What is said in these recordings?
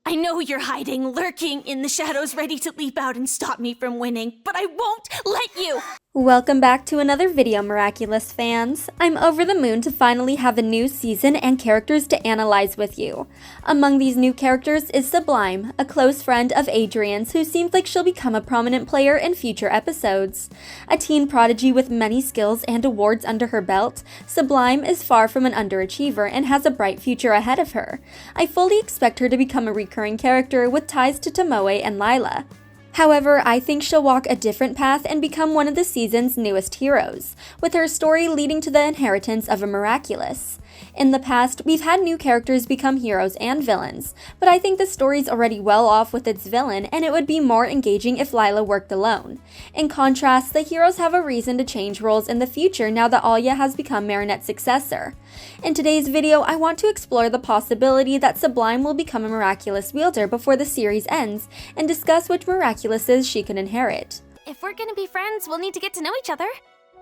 I know you're hiding, lurking in the shadows, ready to leap out and stop me from winning, but I won't let you! Welcome back to another video, Miraculous fans. I'm over the moon to finally have a new season and characters to analyze with you. Among these new characters is Sublime, a close friend of Adrien's who seems like she'll become a prominent player in future episodes. A teen prodigy with many skills and awards under her belt, Sublime is far from an underachiever and has a bright future ahead of her. I fully expect her to become a recurring character with ties to Tomoe and Lila. However, I think she'll walk a different path and become one of the season's newest heroes, with her story leading to the inheritance of a Miraculous. In the past, we've had new characters become heroes and villains, but I think the story's already well off with its villain, and it would be more engaging if Lila worked alone. In contrast, the heroes have a reason to change roles in the future now that Alya has become Marinette's successor. In today's video, I want to explore the possibility that Sublime will become a Miraculous wielder before the series ends, and discuss which Miraculouses she can inherit. If we're gonna be friends, we'll need to get to know each other.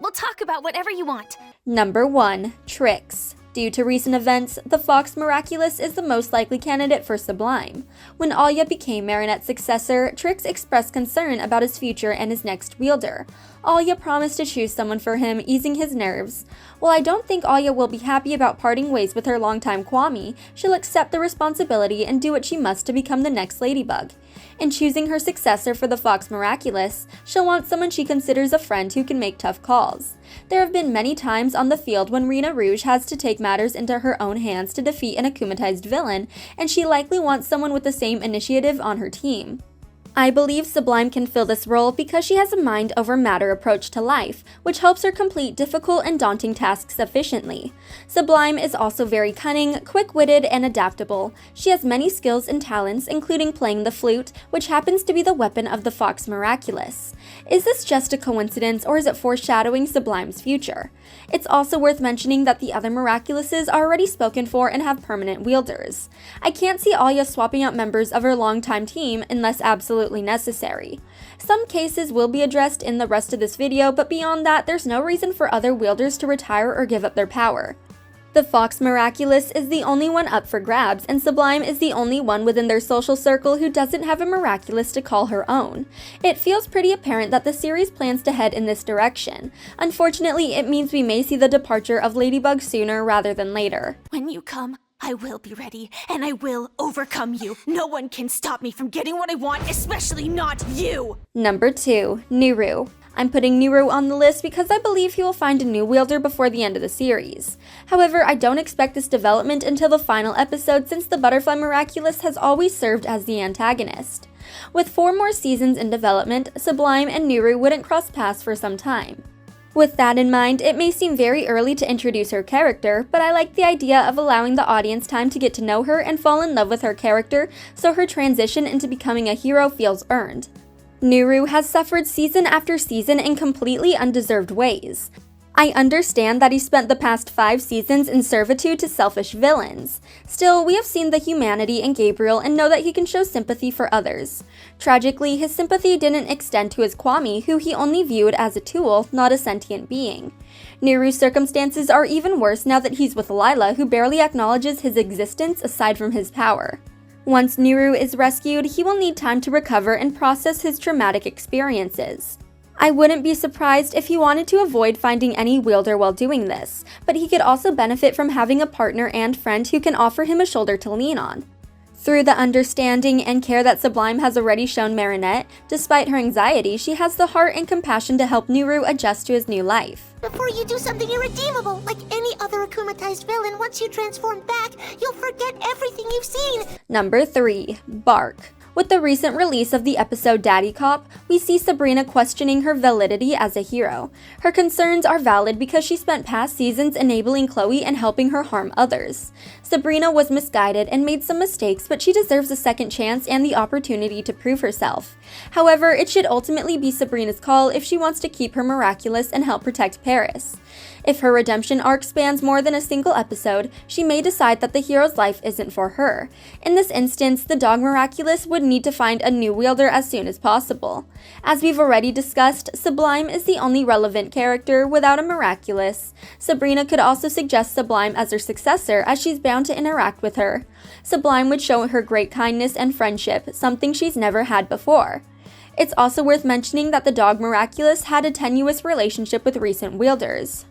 We'll talk about whatever you want. Number 1. Tricks. Due to recent events, the Fox Miraculous is the most likely candidate for Sublime. When Alya became Marinette's successor, Trix expressed concern about his future and his next wielder. Alya promised to choose someone for him, easing his nerves. While I don't think Alya will be happy about parting ways with her longtime Kwame, she'll accept the responsibility and do what she must to become the next Ladybug. In choosing her successor for the Fox Miraculous, she'll want someone she considers a friend who can make tough calls. There have been many times on the field when Rena Rouge has to take matters into her own hands to defeat an akumatized villain, and she likely wants someone with the same initiative on her team. I believe Sublime can fill this role because she has a mind-over-matter approach to life, which helps her complete difficult and daunting tasks efficiently. Sublime is also very cunning, quick-witted, and adaptable. She has many skills and talents, including playing the flute, which happens to be the weapon of the Fox Miraculous. Is this just a coincidence, or is it foreshadowing Sublime's future? It's also worth mentioning that the other Miraculouses are already spoken for and have permanent wielders. I can't see Alya swapping out members of her longtime team unless absolutely necessary. Some cases will be addressed in the rest of this video, but beyond that, there's no reason for other wielders to retire or give up their power. The Fox Miraculous is the only one up for grabs, and Sublime is the only one within their social circle who doesn't have a Miraculous to call her own. It feels pretty apparent that the series plans to head in this direction. Unfortunately, it means we may see the departure of Ladybug sooner rather than later. When you come, I will be ready, and I will overcome you. No one can stop me from getting what I want, especially not you! Number 2. Nuru. I'm putting Nuru on the list because I believe he will find a new wielder before the end of the series. However, I don't expect this development until the final episode since the Butterfly Miraculous has always served as the antagonist. With 4 more seasons in development, Sublime and Nuru wouldn't cross paths for some time. With that in mind, it may seem very early to introduce her character, but I like the idea of allowing the audience time to get to know her and fall in love with her character, so her transition into becoming a hero feels earned. Nuru has suffered season after season in completely undeserved ways. I understand that he spent the past 5 seasons in servitude to selfish villains. Still, we have seen the humanity in Gabriel and know that he can show sympathy for others. Tragically, his sympathy didn't extend to his Kwame, who he only viewed as a tool, not a sentient being. Nuru's circumstances are even worse now that he's with Lila, who barely acknowledges his existence aside from his power. Once Nuru is rescued, he will need time to recover and process his traumatic experiences. I wouldn't be surprised if he wanted to avoid finding any wielder while doing this, but he could also benefit from having a partner and friend who can offer him a shoulder to lean on. Through the understanding and care that Sublime has already shown Marinette, despite her anxiety, she has the heart and compassion to help Nuru adjust to his new life. Before you do something irredeemable, like any other akumatized villain, once you transform back, you'll forget everything you've seen. Number 3. Bark. With the recent release of the episode Daddy Cop, we see Sabrina questioning her validity as a hero. Her concerns are valid because she spent past seasons enabling Chloe and helping her harm others. Sabrina was misguided and made some mistakes, but she deserves a second chance and the opportunity to prove herself. However, it should ultimately be Sabrina's call if she wants to keep her Miraculous and help protect Paris. If her redemption arc spans more than a single episode, she may decide that the hero's life isn't for her. In this instance, the dog Miraculous would need to find a new wielder as soon as possible. As we've already discussed, Sublime is the only relevant character without a Miraculous. Sabrina could also suggest Sublime as her successor, as she's bound to interact with her. Sublime would show her great kindness and friendship, something she's never had before. It's also worth mentioning that the dog Miraculous had a tenuous relationship with recent wielders.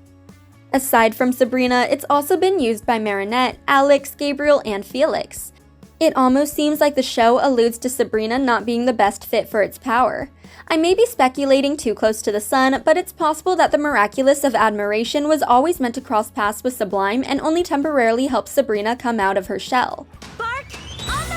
Aside from Sabrina, it's also been used by Marinette, Alex, Gabriel, and Felix. It almost seems like the show alludes to Sabrina not being the best fit for its power. I may be speculating too close to the sun, but it's possible that the Miraculous of Admiration was always meant to cross paths with Sublime and only temporarily help Sabrina come out of her shell. Bark on the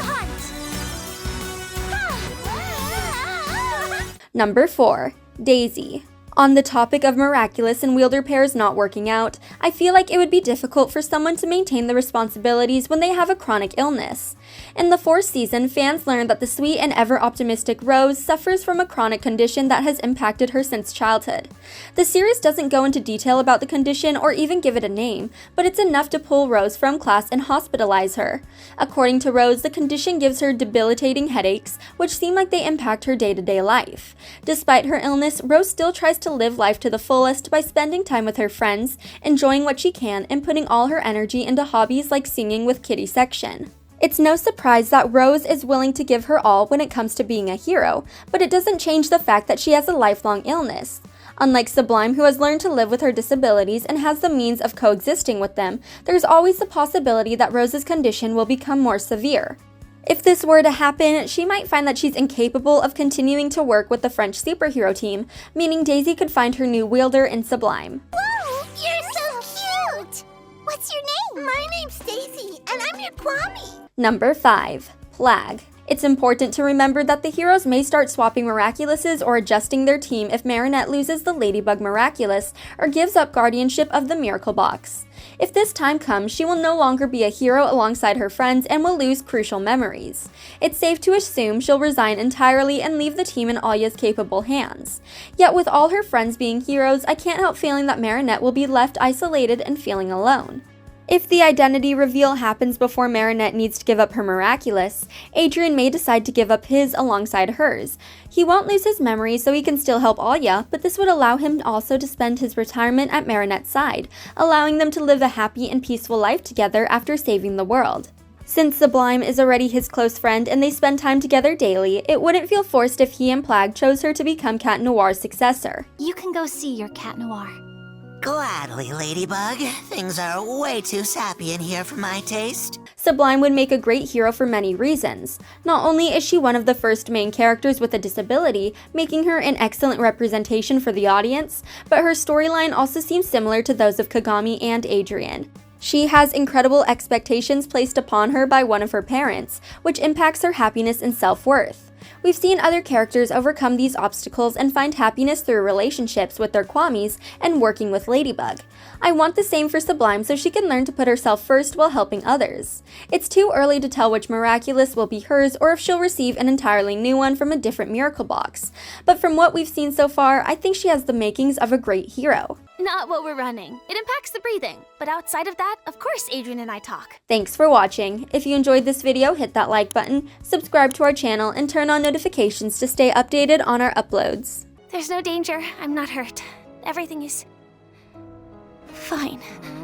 hunt! Number 4. Daisy. On the topic of Miraculous and wielder pairs not working out, I feel like it would be difficult for someone to maintain the responsibilities when they have a chronic illness. In the 4th season, fans learned that the sweet and ever-optimistic Rose suffers from a chronic condition that has impacted her since childhood. The series doesn't go into detail about the condition or even give it a name, but it's enough to pull Rose from class and hospitalize her. According to Rose, the condition gives her debilitating headaches, which seem like they impact her day-to-day life. Despite her illness, Rose still tries to live life to the fullest by spending time with her friends, enjoying what she can, and putting all her energy into hobbies like singing with Kitty Section. It's no surprise that Rose is willing to give her all when it comes to being a hero, but it doesn't change the fact that she has a lifelong illness. Unlike Sublime, who has learned to live with her disabilities and has the means of coexisting with them, there's always the possibility that Rose's condition will become more severe. If this were to happen, she might find that she's incapable of continuing to work with the French superhero team, meaning Daisy could find her new wielder in Sublime. Whoa, you're so cute! What's your name? My name's Daisy, and I'm your Kwame. Number 5. Plague. It's important to remember that the heroes may start swapping Miraculouses or adjusting their team if Marinette loses the Ladybug Miraculous or gives up guardianship of the Miracle Box. If this time comes, she will no longer be a hero alongside her friends and will lose crucial memories. It's safe to assume she'll resign entirely and leave the team in Alya's capable hands. Yet with all her friends being heroes, I can't help feeling that Marinette will be left isolated and feeling alone. If the identity reveal happens before Marinette needs to give up her Miraculous, Adrien may decide to give up his alongside hers. He won't lose his memory so he can still help Alya, but this would allow him also to spend his retirement at Marinette's side, allowing them to live a happy and peaceful life together after saving the world. Since Sublime is already his close friend and they spend time together daily, it wouldn't feel forced if he and Plague chose her to become Cat Noir's successor. You can go see your Cat Noir. Gladly, Ladybug. Things are way too sappy in here for my taste. Sublime would make a great hero for many reasons. Not only is she one of the first main characters with a disability, making her an excellent representation for the audience, but her storyline also seems similar to those of Kagami and Adrien. She has incredible expectations placed upon her by one of her parents, which impacts her happiness and self-worth. We've seen other characters overcome these obstacles and find happiness through relationships with their Kwamis and working with Ladybug. I want the same for Sublime so she can learn to put herself first while helping others. It's too early to tell which Miraculous will be hers or if she'll receive an entirely new one from a different Miracle Box. But from what we've seen so far, I think she has the makings of a great hero. Not while we're running. It impacts the breathing. But outside of that, of course Adrien and I talk. Thanks for watching. If you enjoyed this video, hit that like button, subscribe to our channel, and turn on notifications to stay updated on our uploads. There's no danger. I'm not hurt. Everything is fine.